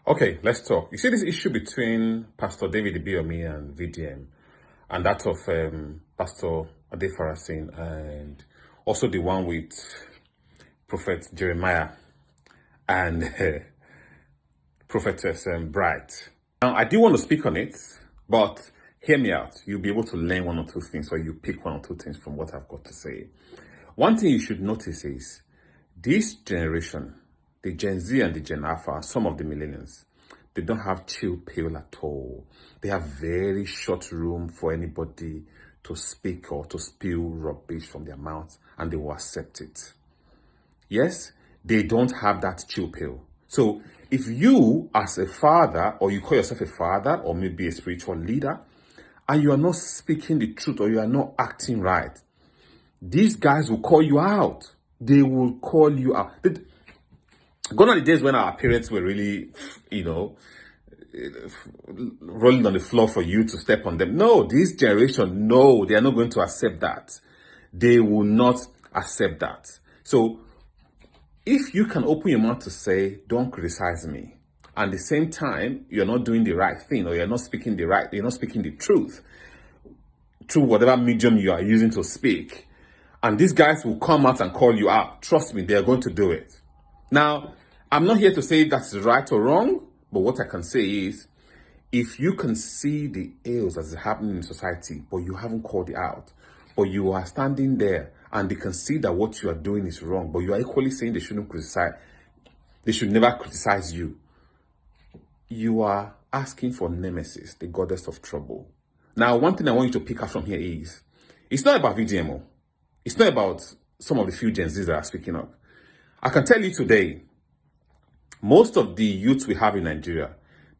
Okay, let's talk. You see this issue between Pastor Davidibiyeomie and VDM, and that of Pastor Pauladefarasin, and also the one with Prophet Jeremiah and Prophetess Bright. Now, I do want to speak on it, but hear me out. You'll be able to learn one or two things, or you pick one or two things from what I've got to say. One thing you should notice is this generation, the Gen Z and the Gen Alpha, some of the millennials, they don't have chill pill at all. They have very short room for anybody to speak or to spew rubbish from their mouths, and they will accept it. Yes, they don't have that chill pill. So if you as a father, or you call yourself a father, or maybe a spiritual leader, and you are not speaking the truth, or you are not acting right, these guys will call you out. They will call you out. Gone are the days when our parents were really, rolling on the floor for you to step on them. No, this generation, no, they are not going to accept that. They will not accept that. So if you can open your mouth to say, don't criticize me, and at the same time, you're not doing the right thing, or you're not speaking the truth through whatever medium you are using to speak, and these guys will come out and call you out. Trust me, they're going to do it. Now, I'm not here to say that's right or wrong, but what I can say is, if you can see the ills that's happening in society, but you haven't called it out, but you are standing there and they can see that what you are doing is wrong, but you are equally saying they shouldn't criticize, they should never criticize you, you are asking for nemesis, the goddess of trouble. Now, one thing I want you to pick up from here is, it's not about VDMO. It's not about some of the few Gen Zs that are speaking up. I can tell you today, most of the youth we have in Nigeria,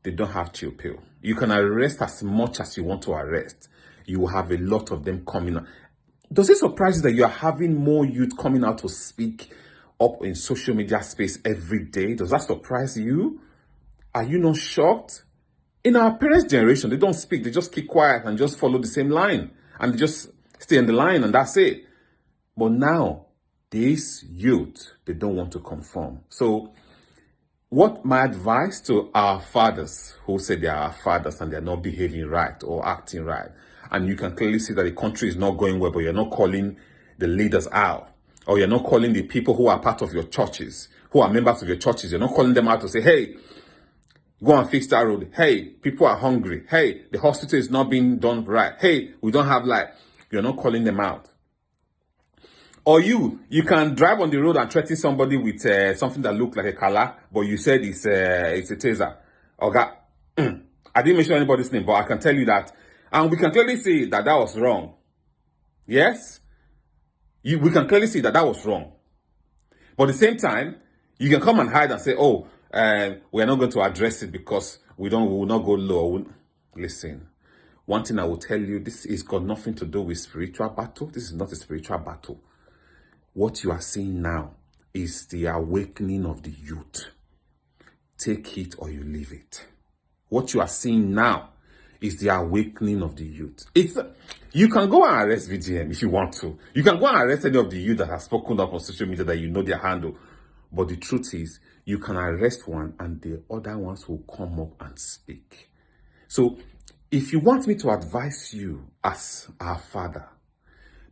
they don't have chill pill. You can arrest as much as you want to arrest. You will have a lot of them coming out. Does it surprise you that you are having more youth coming out to speak up in social media space every day? Does that surprise you? Are you not shocked? In our parents' generation, they don't speak. They just keep quiet and just follow the same line. And they just stay in the line and that's it. But now, these youth, they don't want to conform. So, what my advice to our fathers who say they are our fathers and they're not behaving right or acting right, and you can clearly see that the country is not going well, but you're not calling the leaders out, or you're not calling the people who are part of your churches, who are members of your churches, you're not calling them out to say, hey, go and fix that road. Hey, people are hungry. Hey, the hospital is not being done right. Hey, we don't have light. You're not calling them out. Or you can drive on the road and threaten somebody with something that looks like a collar, but you said it's a taser. Okay, I didn't mention anybody's name, but I can tell you that, and we can clearly see that that was wrong. Yes, we can clearly see that that was wrong. But at the same time, you can come and hide and say, "Oh, we are not going to address it because we will not go low." Listen, one thing I will tell you: this has got nothing to do with spiritual battle. This is not a spiritual battle. What you are seeing now is the awakening of the youth. Take it or you leave it. What you are seeing now is the awakening of the youth. You can go and arrest VGM if you want to. You can go and arrest any of the youth that have spoken up on social media that you know their handle. But the truth is, you can arrest one and the other ones will come up and speak. So, if you want me to advise you as our father,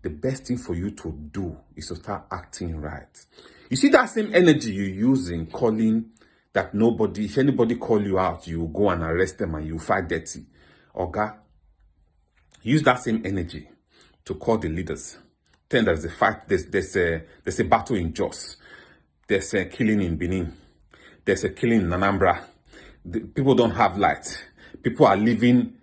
the best thing for you to do is to start acting right. You see that same energy you use in calling that if anybody call you out, you go and arrest them and you fight dirty. Okay? Use that same energy to call the leaders. Tell them there's a fight, there's a battle in Jos. There's a killing in Benin. There's a killing in Anambra. People don't have light. People are living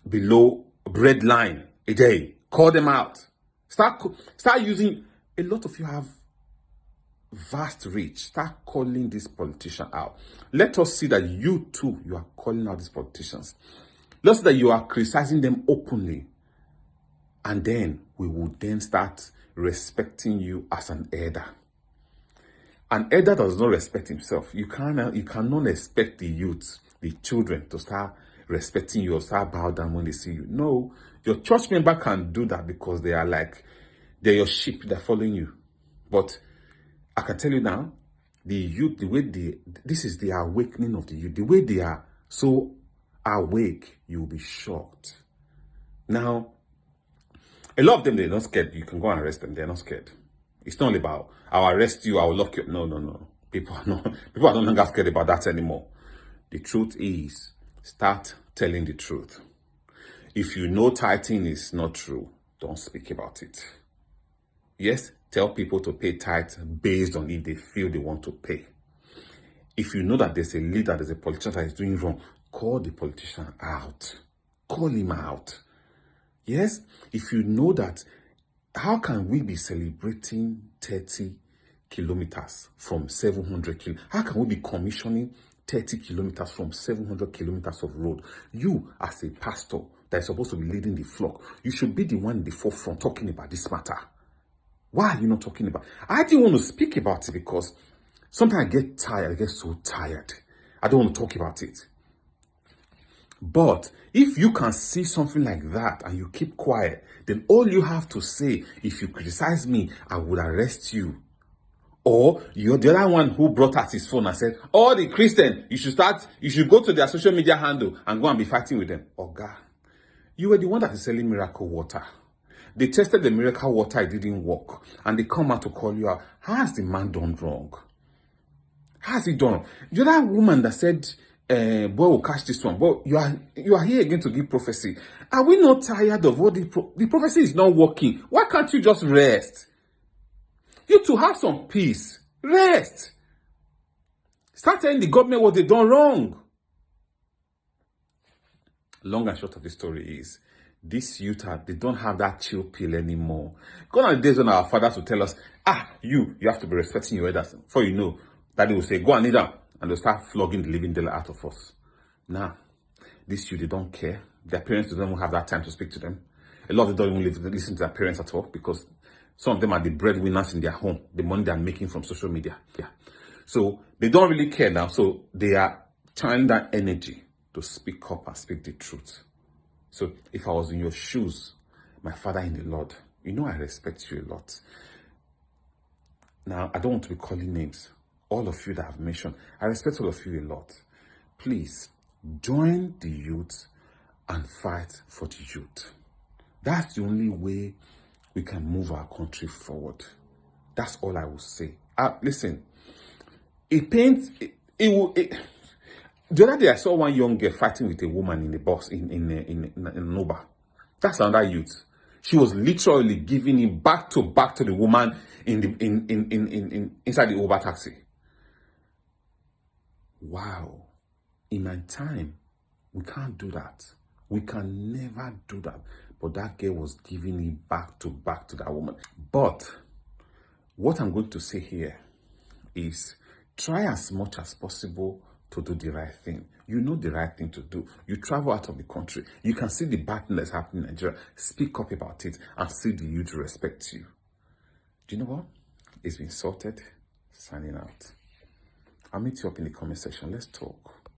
below bread line a day. Call them out. Start using. A lot of you have vast reach. Start calling these politicians out. Let us see that you too, you are calling out these politicians. Let's see that you are criticizing them openly. And then we will then start respecting you as an elder. An elder does not respect himself. You cannot expect the youth, the children, to start respecting you or start bow down when they see you. No, your church member can do that because they're your sheep, they're following you. But I can tell you now, The youth, this is the awakening of the youth. The way they are so awake, you'll be shocked. Now, a lot of them, they're not scared. You can go and arrest them. They're not scared. It's not about, I'll arrest you, I'll lock you up. No. People are no longer scared about that anymore. The truth is, start telling the truth. If you know tithing is not true, don't speak about it. Yes, tell people to pay tithe based on if they feel they want to pay. If you know that there's a leader, there's a politician that is doing wrong, call the politician out. Call him out. Yes, if you know that, how can we be celebrating 30 kilometers from 700 kilometers? How can we be commissioning 30 kilometers from 700 kilometers of road? You, as a pastor that is supposed to be leading the flock, you should be the one in the forefront talking about this matter. Why are you not talking about it? I didn't want to speak about it because sometimes I get tired. I get so tired. I don't want to talk about it. But if you can see something like that and you keep quiet, then all you have to say, if you criticize me, I would arrest you. Or you're the other one who brought out his phone and said, all the Christians, you should go to their social media handle and go and be fighting with them. Oh God, you were the one that is selling miracle water. They tested the miracle water, it didn't work. And they come out to call you out. How has the man done wrong? How has he done wrong? The other woman that said, boy will catch this one. But you are here again to give prophecy. Are we not tired of what the prophecy is not working? Why can't you just rest? You to have some peace. Rest. Start telling the government what they've done wrong. Long and short of the story is, these youth, they don't have that chill pill anymore. Gone are the days when our fathers would tell us, you have to be respecting your elders. Before you know, Daddy will say, go and kneel down. And they'll start flogging the living daylight out of us. Now, these youth, they don't care. Their parents don't even have that time to speak to them. A lot of them don't even listen to their parents at all because some of them are the breadwinners in their home. The money they're making from social media. Yeah. So they don't really care now. So they are channeling that energy to speak up and speak the truth. So if I was in your shoes, my father in the Lord, you know I respect you a lot. Now, I don't want to be calling names. All of you that I've mentioned, I respect all of you a lot. Please, join the youth and fight for the youth. That's the only way we can move our country forward. That's all I will say. Listen, the other day I saw one young girl fighting with a woman in the bus in an Uber. That's another youth. She was literally giving him back to the woman inside the Uber taxi. Wow. In my time, we can't do that. We can never do that. But that girl was giving it back to that woman. But what I'm going to say here is try as much as possible to do the right thing. You know the right thing to do. You travel out of the country. You can see the bad thing that's happening in Nigeria. Speak up about it and see the youth respect you. Do you know what? It's been sorted. Signing out. I'll meet you up in the comment section. Let's talk.